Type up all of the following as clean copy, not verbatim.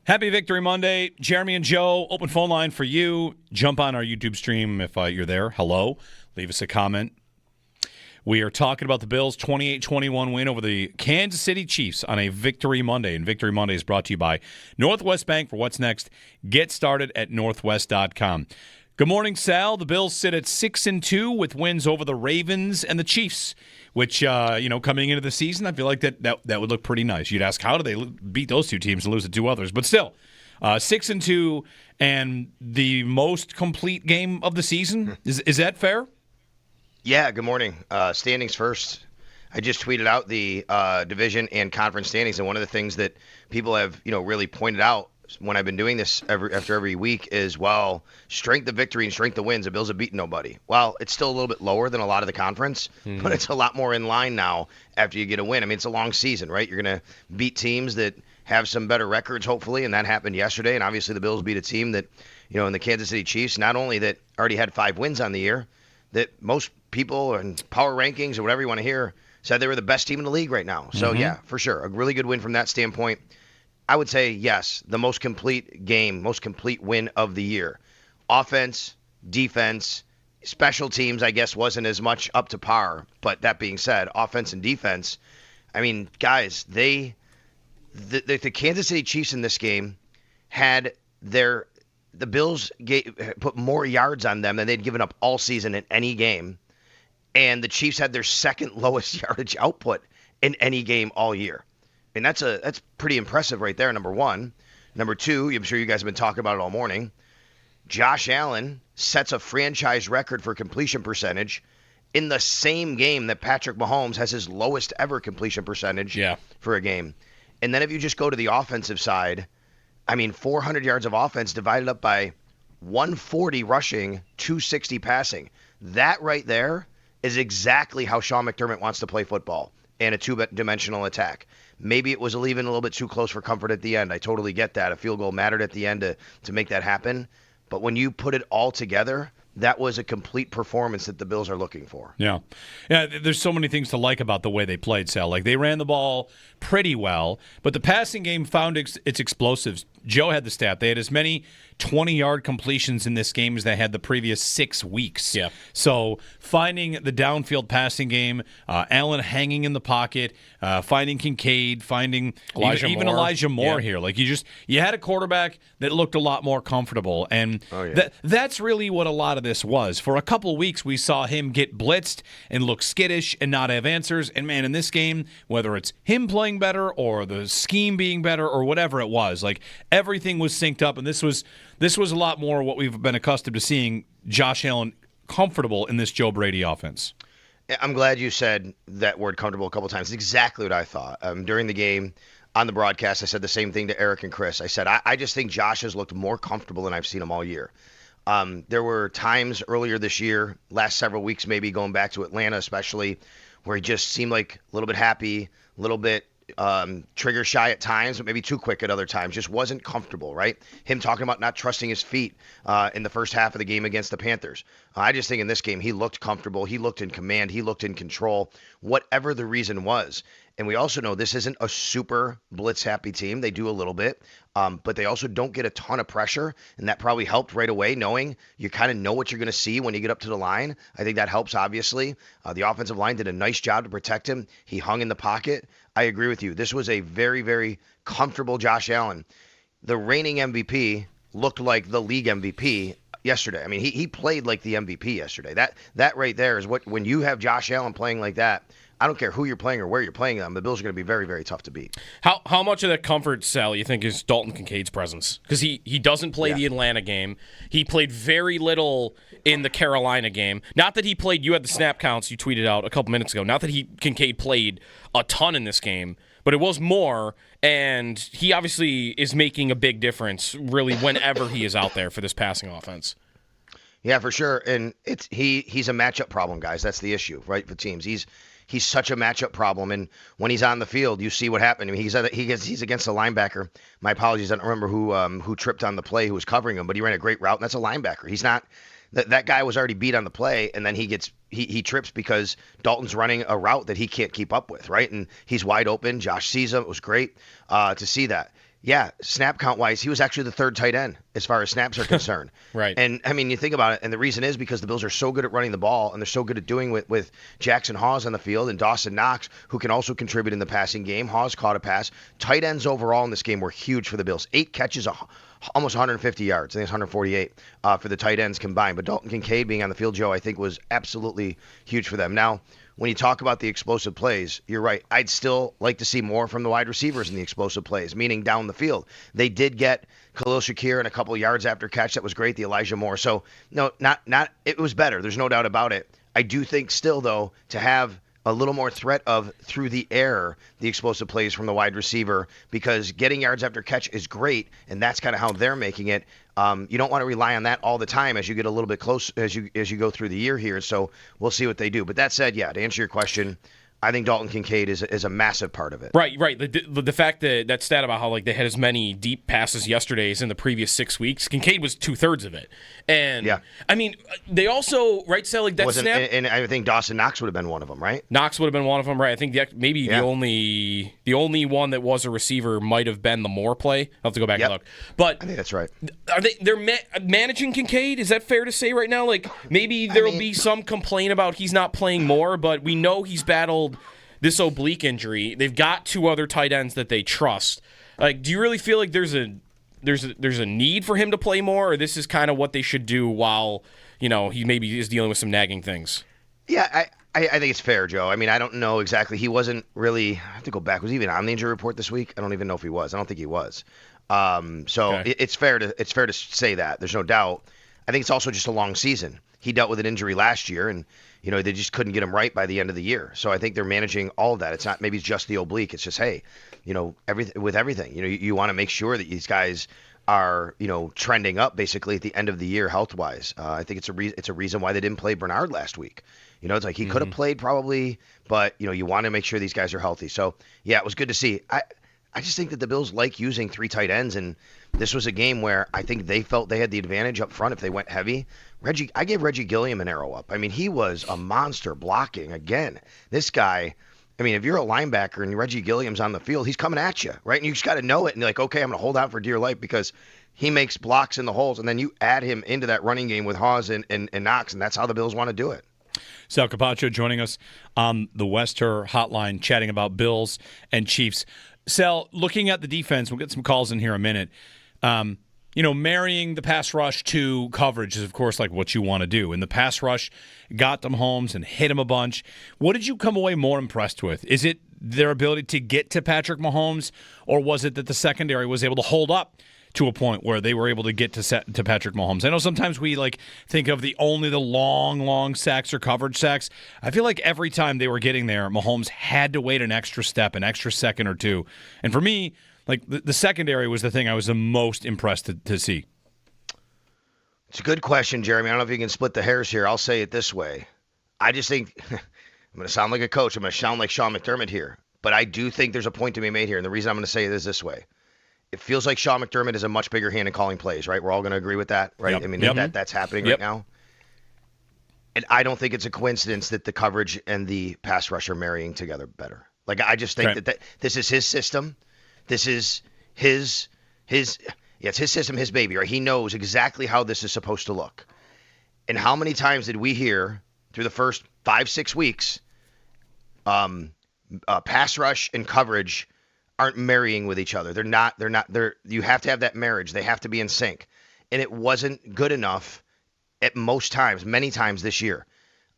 Happy Victory Monday. Jeremy and Joe, open phone line for you. Jump on our YouTube stream if you're there. Hello. Leave us a comment. We are talking about the Bills' 28-21 win over the Kansas City Chiefs on a Victory Monday. And Victory Monday is brought to you by Northwest Bank. For what's next, get started at northwest.com. Good morning, Sal. The Bills sit at 6-2 with wins over the Ravens and the Chiefs, which, coming into the season, I feel like that would look pretty nice. You'd ask, how do they beat those two teams and lose the two others? But still, 6-2 and the most complete game of the season. Is that fair? Yeah, good morning. Standings first. I just tweeted out the division and conference standings, and one of the things that people have, really pointed out when I've been doing this after every week is, well, strength of victory and strength of wins, the Bills have beaten nobody. Well, it's still a little bit lower than a lot of the conference, but it's a lot more in line now after you get a win. I mean, it's a long season, right? You're going to beat teams that have some better records, hopefully, and that happened yesterday. And obviously the Bills beat a team that, in the Kansas City Chiefs, not only that already had 5 wins on the year, that most people and power rankings or whatever you want to hear said they were the best team in the league right now. So, yeah, for sure. A really good win from that standpoint. I would say, yes, the most complete game, most complete win of the year. Offense, defense, special teams, I guess, wasn't as much up to par. But that being said, offense and defense, I mean, guys, the Kansas City Chiefs in this game had the Bills put more yards on them than they'd given up all season in any game. And the Chiefs had their second lowest yardage output in any game all year. I mean, that's pretty impressive right there, number one. Number two, I'm sure you guys have been talking about it all morning. Josh Allen sets a franchise record for completion percentage in the same game that Patrick Mahomes has his lowest ever completion percentage for a game. And then if you just go to the offensive side, I mean, 400 yards of offense divided up by 140 rushing, 260 passing. That right there is exactly how Sean McDermott wants to play football in a two-dimensional attack. Maybe it was even a little bit too close for comfort at the end. I totally get that. A field goal mattered at the end to make that happen. But when you put it all together, that was a complete performance that the Bills are looking for. Yeah. There's so many things to like about the way they played, Sal. Like, they ran the ball pretty well, but the passing game found its explosives. Joe had the stat. They had as many 20-yard completions in this game as they had the previous 6 weeks. Yeah. So finding the downfield passing game, Allen hanging in the pocket, finding Kincaid, finding even Elijah Moore here. Like, you had a quarterback that looked a lot more comfortable, and that's really what a lot of this was. For a couple weeks, we saw him get blitzed and look skittish and not have answers. And, man, in this game, whether it's him playing better or the scheme being better or whatever it was, like, everything was synced up, and this was a lot more what we've been accustomed to seeing Josh Allen comfortable in this Joe Brady offense. I'm glad you said that word comfortable a couple times. It's exactly what I thought. During the game on the broadcast, I said the same thing to Eric and Chris. I said, I just think Josh has looked more comfortable than I've seen him all year. There were times earlier this year, last several weeks maybe, going back to Atlanta especially, where he just seemed like a little bit happy, a little bit trigger shy at times, but maybe too quick at other times. Just wasn't comfortable, right? Him talking about not trusting his feet in the first half of the game against the Panthers. I just think in this game he looked comfortable. He looked in command. He looked in control, whatever the reason was. And we also know this isn't a super blitz-happy team. They do a little bit, but they also don't get a ton of pressure, and that probably helped right away, knowing you kind of know what you're going to see when you get up to the line. I think that helps, obviously. The offensive line did a nice job to protect him. He hung in the pocket. I agree with you. This was a very, very comfortable Josh Allen. The reigning MVP looked like the league MVP yesterday. I mean, he played like the MVP yesterday. That right there is what, when you have Josh Allen playing like that, I don't care who you're playing or where you're playing them, the Bills are going to be very, very tough to beat. How much of that comfort, Sal, you think is Dalton Kincaid's presence? Because he doesn't play the Atlanta game. He played very little in the Carolina game. Not that he played, you had the snap counts you tweeted out a couple minutes ago. Not that Kincaid played a ton in this game, but it was more, and he obviously is making a big difference really whenever he is out there for this passing offense. Yeah, for sure. And he's a matchup problem, guys. That's the issue, right, for teams. He's such a matchup problem, and when he's on the field, you see what happened. I mean, he's against a linebacker. My apologies, I don't remember who tripped on the play, who was covering him, but he ran a great route, and that's a linebacker. He's not that guy was already beat on the play, and then he trips because Dalton's running a route that he can't keep up with, right? And he's wide open. Josh sees him. It was great to see that. Yeah, snap count wise, he was actually the third tight end as far as snaps are concerned. Right. And I mean, you think about it, and the reason is because the Bills are so good at running the ball, and they're so good at doing with Jackson Hawes on the field and Dawson Knox, who can also contribute in the passing game. Hawes caught a pass. Tight ends overall in this game were huge for the Bills. 8 catches, almost 150 yards. I think it's 148 for the tight ends combined. But Dalton Kincaid being on the field, Joe, I think was absolutely huge for them. Now, when you talk about the explosive plays, you're right. I'd still like to see more from the wide receivers in the explosive plays, meaning down the field. They did get Khalil Shakir in a couple yards after catch. That was great. The Elijah Moore. So, no, not. It was better. There's no doubt about it. I do think still, though, to have a little more threat of through the air, the explosive plays from the wide receiver, because getting yards after catch is great, and that's kind of how they're making it. You don't want to rely on that all the time as you get a little bit close as you go through the year here. So we'll see what they do. But that said, yeah, to answer your question, I think Dalton Kincaid is a massive part of it. Right. The fact that stat about how like they had as many deep passes yesterday as in the previous 6 weeks, Kincaid was 2/3 of it. And yeah. I mean, they also Sal, like that snap. And I think Dawson Knox would have been one of them, right? Knox would have been one of them, right? I think the only one that was a receiver might have been the Moore play. I'll have to go back and look. But I think that's right. Are they're managing Kincaid? Is that fair to say right now? Like maybe there will be some complaint about he's not playing more, but we know he's battled this oblique injury. They've got 2 other tight ends that they trust. Like, do you really feel like there's a need for him to play more, or this is kind of what they should do while he maybe is dealing with some nagging things? Yeah, I think it's fair, Joe. I mean, I don't know exactly. He wasn't really. I have to go back. Was he even on the injury report this week? I don't even know if he was. I don't think he was. Okay. It's fair to say that. There's no doubt. I think it's also just a long season. He dealt with an injury last year, and they just couldn't get him right by the end of the year. So I think they're managing all of that. It's not maybe it's just the oblique. It's just, hey, everything. You want to make sure that these guys are, trending up basically at the end of the year health-wise. I think it's a reason why they didn't play Bernard last week. It's like he could have played probably, but you want to make sure these guys are healthy. So yeah, it was good to see. I just think that the Bills like using 3 tight ends, and this was a game where I think they felt they had the advantage up front if they went heavy. I gave Reggie Gilliam an arrow up. I mean, he was a monster blocking again. This guy, I mean, if you're a linebacker and Reggie Gilliam's on the field, he's coming at you, right? And you just got to know it and you're like, okay, I'm going to hold out for dear life because he makes blocks in the holes, and then you add him into that running game with Hawes and Knox, and that's how the Bills want to do it. Sal Capaccio joining us on the Wester hotline, chatting about Bills and Chiefs. Sal, looking at the defense, we'll get some calls in here in a minute. Marrying the pass rush to coverage is, of course, like what you want to do. And the pass rush got to Mahomes and hit him a bunch. What did you come away more impressed with? Is it their ability to get to Patrick Mahomes, or was it that the secondary was able to hold up to a point where they were able to get to Patrick Mahomes? I know sometimes we think of the long sacks or coverage sacks. I feel like every time they were getting there, Mahomes had to wait an extra step, an extra second or two. And for me, the secondary was the thing I was the most impressed to see. It's a good question, Jeremy. I don't know if you can split the hairs here. I'll say it this way. I just think I'm going to sound like a coach. I'm going to sound like Sean McDermott here. But I do think there's a point to be made here. And the reason I'm going to say it is this way. It feels like Sean McDermott is a much bigger hand in calling plays, right? We're all going to agree with that, right? Yep. I mean, Yep. that's happening right now. And I don't think it's a coincidence that the coverage and the pass rush are marrying together better. I just think that this is his system. This is it's his system, his baby, right? He knows exactly how this is supposed to look. And how many times did we hear through the first 5-6 weeks, pass rush and coverage aren't marrying with each other. You have to have that marriage. They have to be in sync. And it wasn't good enough at many times this year.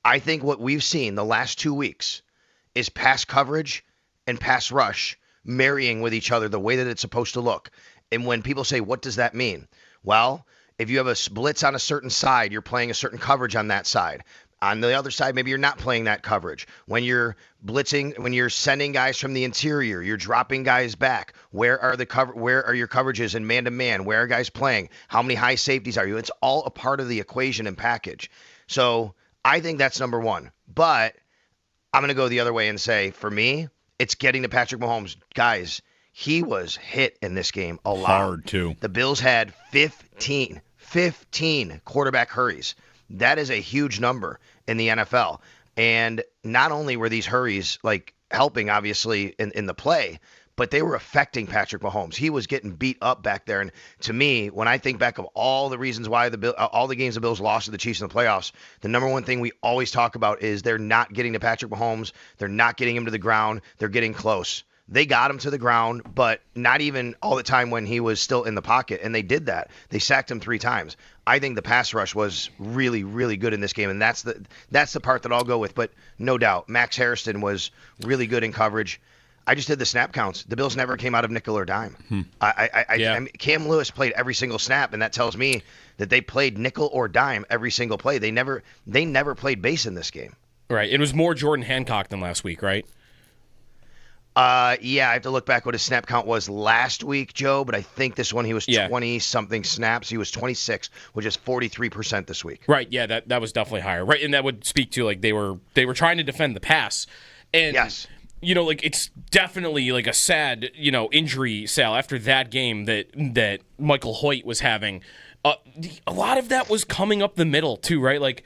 I think what we've seen the last 2 weeks is pass coverage and pass rush marrying with each other the way that it's supposed to look. And when people say, what does that mean? Well, if you have a blitz on a certain side, you're playing a certain coverage on that side. On the other side, maybe you're not playing that coverage. When you're blitzing, when you're sending guys from the interior, you're dropping guys back. Where are your coverages in man-to-man? Where are guys playing? How many high safeties are you? It's all a part of the equation and package. So I think that's number one. But I'm going to go the other way and say, for me, it's getting to Patrick Mahomes. Guys, he was hit in this game a lot. Hard, too. The Bills had 15 quarterback hurries. That is a huge number in the NFL. And not only were these hurries helping, obviously, in the play, but they were affecting Patrick Mahomes. He was getting beat up back there. And to me, when I think back of all the reasons why all the games the Bills lost to the Chiefs in the playoffs, the number one thing we always talk about is they're not getting to Patrick Mahomes. They're not getting him to the ground. They're getting close. They got him to the ground, but not even all the time when he was still in the pocket, and they did that. They sacked him 3 times. I think the pass rush was really, really good in this game, and that's the part that I'll go with. But no doubt, Max Harrison was really good in coverage. I just did the snap counts. The Bills never came out of nickel or dime. I mean, Cam Lewis played every single snap, and that tells me that they played nickel or dime every single play. They never played base in this game. Right. It was more Jordan Hancock than last week, right? Yeah, I have to look back what his snap count was last week, Joe, but I think this one he was 20-something snaps. He was 26, which is 43% this week. Right, yeah, that was definitely higher. Right, and that would speak to, like, they were trying to defend the pass. And, yes. Like, it's definitely, like, a sad, injury, Sal, after that game that Michael Hoyt was having. A lot of that was coming up the middle, too, right? Like,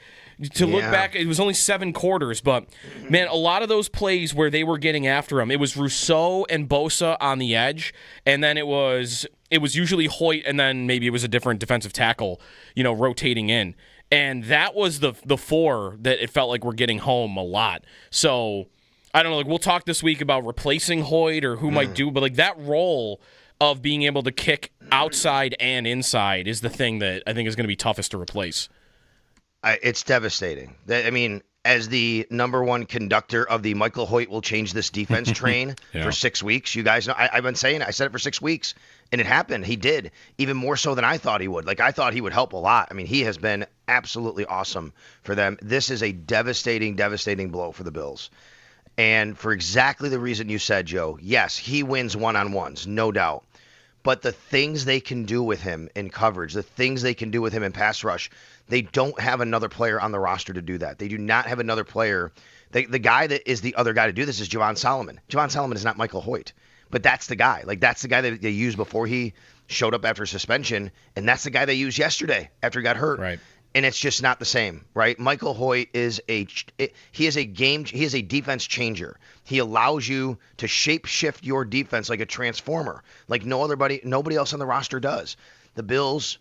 to look back, it was only 7 quarters, but, man, a lot of those plays where they were getting after him, it was Rousseau and Bosa on the edge, and then it was usually Hoyt, and then maybe it was a different defensive tackle, rotating in. And that was the 4 that it felt like were getting home a lot. So, I don't know, like, we'll talk this week about replacing Hoyt or who might do, but, like, that role of being able to kick outside and inside is the thing that I think is going to be toughest to replace. It's devastating. I mean, as the number one conductor of the Michael Hoyt will change this defense train for 6 weeks, you guys know, I've been saying it. I said it for 6 weeks, and it happened. He did, even more so than I thought he would. Like, I thought he would help a lot. I mean, he has been absolutely awesome for them. This is a devastating, devastating blow for the Bills. And for exactly the reason you said, Joe, yes, he wins one-on-ones, no doubt. But the things they can do with him in coverage, the things they can do with him in pass rush, they don't have another player on the roster to do that. They do not have another player. The guy that is the other guy to do this is Javon Solomon. Javon Solomon is not Michael Hoyt, but that's the guy. Like, that's the guy that they used before he showed up after suspension, and that's the guy they used yesterday after he got hurt. Right. And it's just not the same, right? Michael Hoyt is a defense changer. He allows you to shape shift your defense like a transformer, like nobody else on the roster does. The Bills,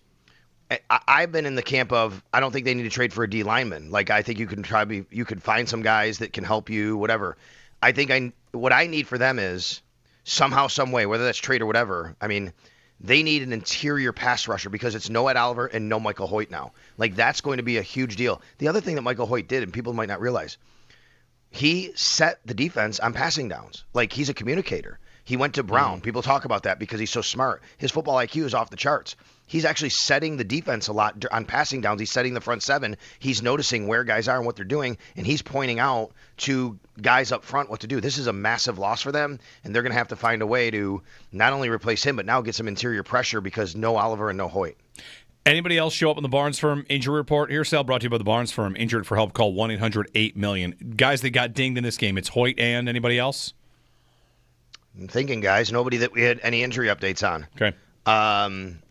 I've been in the camp of, I don't think they need to trade for a D lineman. Like, I think you could find some guys that can help you, whatever. I think what I need for them is somehow, some way, whether that's trade or whatever. I mean, they need an interior pass rusher because it's no Ed Oliver and no Michael Hoyt now. Like, that's going to be a huge deal. The other thing that Michael Hoyt did, and people might not realize, he set the defense on passing downs. Like, he's a communicator. He went to Brown. People talk about that because he's so smart. His football IQ is off the charts. He's actually setting the defense a lot on passing downs. He's setting the front 7. He's noticing where guys are and what they're doing, and he's pointing out to guys up front what to do. This is a massive loss for them, and they're going to have to find a way to not only replace him, but now get some interior pressure because no Oliver and no Hoyt. Anybody else show up in the Barnes Firm injury report? Here, Sal, brought to you by the Barnes Firm. Injured for help, call 1-800-8-million. Guys that got dinged in this game, it's Hoyt and anybody else? I'm thinking, guys, nobody that we had any injury updates on. Okay.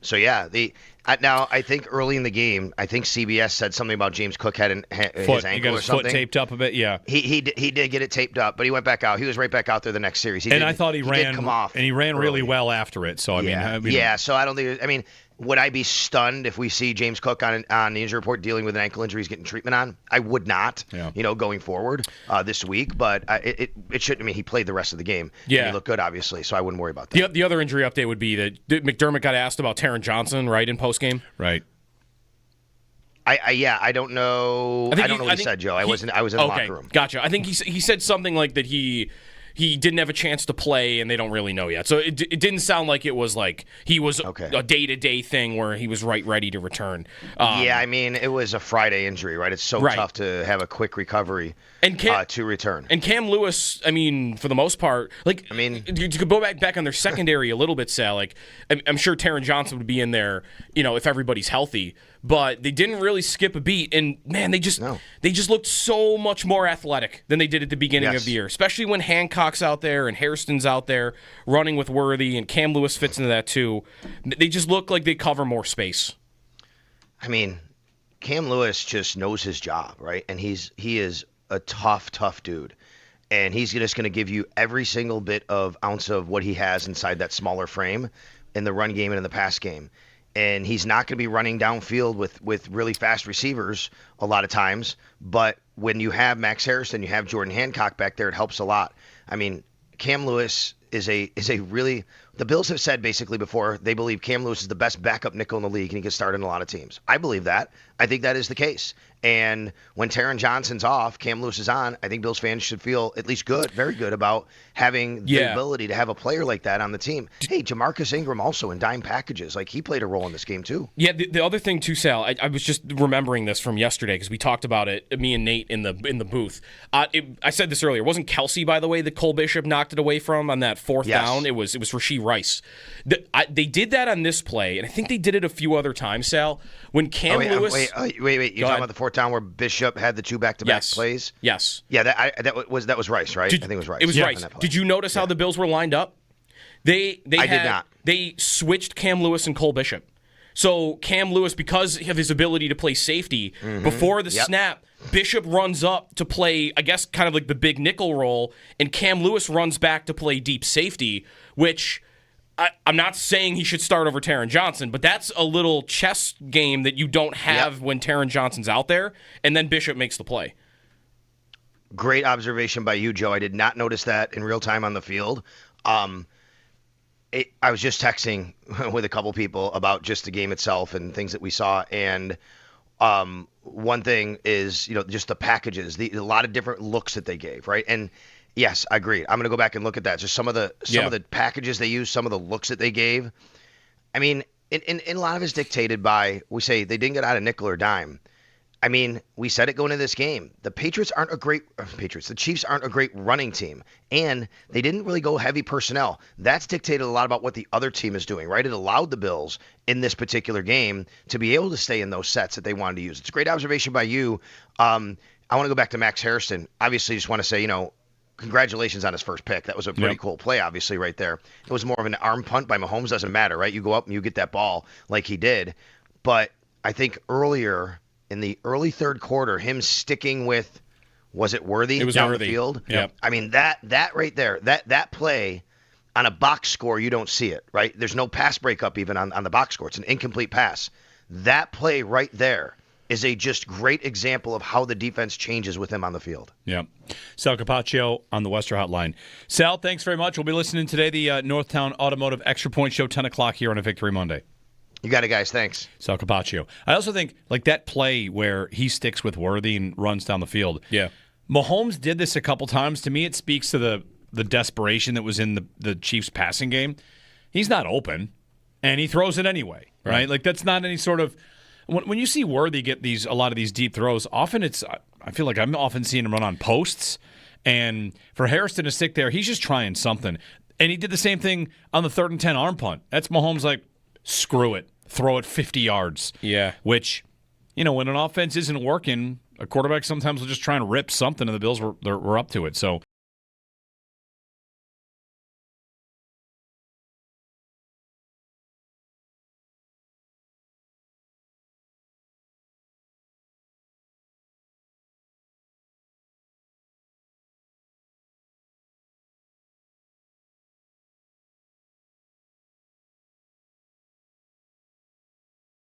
So yeah, now I think early in the game, I think CBS said something about James Cook had his ankle or something. He got his foot taped up a bit, yeah. He did get it taped up, but he went back out. He was right back out there the next series. I thought he ran, did come off, and he ran early. really well after it. So I mean, So I don't think. I mean, would I be stunned if we see James Cook on the injury report dealing with an ankle injury he's getting treatment on? I would not. Yeah. Going forward this week, but it should. I mean, he played the rest of the game. Yeah, and he looked good, obviously, so I wouldn't worry about that. The other injury update would be that McDermott got asked about Taron Johnson, right, in postgame. Right. I don't know. I don't know what he said, Joe. I was in the locker room. Gotcha. I think he said something like that he didn't have a chance to play and they don't really know yet. So it didn't sound like it was like he was a day-to-day thing where he was ready to return. I mean, it was a Friday injury, right? It's so tough to have a quick recovery and to return. And Cam Lewis, I mean, for the most part, you could go back on their secondary a little bit, Sal. Like, I'm sure Taron Johnson would be in there, if everybody's healthy. But they didn't really skip a beat, and man, they just looked so much more athletic than they did at the beginning of the year. Especially when Hancock's out there and Hairston's out there running with Worthy, and Cam Lewis fits into that too. They just look like they cover more space. I mean, Cam Lewis just knows his job, right? And he is a tough dude. and he's just going to give you every single bit of ounce of what he has inside that smaller frame in the run game and in the pass game. And he's not going to be running downfield with really fast receivers a lot of times. But when you have Max Harrison, you have Jordan Hancock back there, it helps a lot. I mean, Cam Lewis is a really – the Bills have said basically before they believe Cam Lewis is the best backup nickel in the league and he can start in a lot of teams. I believe that. I think that is the case. And when Taron Johnson's off, Cam Lewis is on, I think Bills fans should feel at least good, very good about having the ability to have a player like that on the team. Hey, Jamarcus Ingram also in dime packages. Like, he played a role in this game too. Yeah, the other thing too, Sal, I was just remembering this from yesterday because we talked about it, me and Nate in the booth. I said this earlier. It wasn't Kelsey, by the way, that Cole Bishop knocked it away from on that fourth down. It was Rashee Rice. They did that on this play, and I think they did it a few other times, Sal. When Cam Lewis... Wait. You're talking about the fourth down where Bishop had the two back-to-back plays? Yes. Yeah, that was Rice, right? I think it was Rice. It was Rice. Did you notice how the Bills were lined up? I did not. They switched Cam Lewis and Cole Bishop. So Cam Lewis, because of his ability to play safety, before the snap, Bishop runs up to play, I guess, kind of like the big nickel role, and Cam Lewis runs back to play deep safety, which... I'm not saying he should start over Taron Johnson, but that's a little chess game that you don't have when Taron Johnson's out there, and then Bishop makes the play. Great observation by you, Joe. I did not notice that in real time on the field. I was just texting with a couple people about just the game itself and things that we saw, and one thing is, just the packages, a lot of different looks that they gave, right? And yes, I agree. I'm going to go back and look at that. Just some of the packages they used, some of the looks that they gave. I mean, in a lot of it's dictated by, we say they didn't get out of nickel or dime. I mean, we said it going into this game. The the Chiefs aren't a great running team, and they didn't really go heavy personnel. That's dictated a lot about what the other team is doing, right? It allowed the Bills in this particular game to be able to stay in those sets that they wanted to use. It's a great observation by you. I want to go back to Max Harrison. Obviously, just want to say, congratulations on his first pick. That was a pretty cool play, obviously, right there. It was more of an arm punt by Mahomes. Doesn't matter, right? You go up and you get that ball like he did. But I think earlier in the early third quarter, him sticking with, was it Worthy? It was down Worthy. The field? Yep. I mean, that right there, that play on a box score, you don't see it, right? There's no pass breakup even on the box score. It's an incomplete pass. That play right there is a just great example of how the defense changes with him on the field. Yeah. Sal Capaccio on the Western Hotline. Sal, thanks very much. We'll be listening today, the Northtown Automotive Extra Point Show, 10 o'clock here on A Victory Monday. You got it, guys. Thanks. Sal Capaccio. I also think, like, that play where he sticks with Worthy and runs down the field. Yeah. Mahomes did this a couple times. To me, it speaks to the desperation that was in the Chiefs' passing game. He's not open, and he throws it anyway, right? Like, that's not any sort of... When you see Worthy get a lot of these deep throws, often I feel like I'm often seeing him run on posts, and for Harrison to stick there, he's just trying something. And he did the same thing on the 3rd and 10 arm punt. That's Mahomes like, screw it, throw it 50 yards. Yeah. Which, when an offense isn't working, a quarterback sometimes will just try and rip something, and the Bills were up to it. So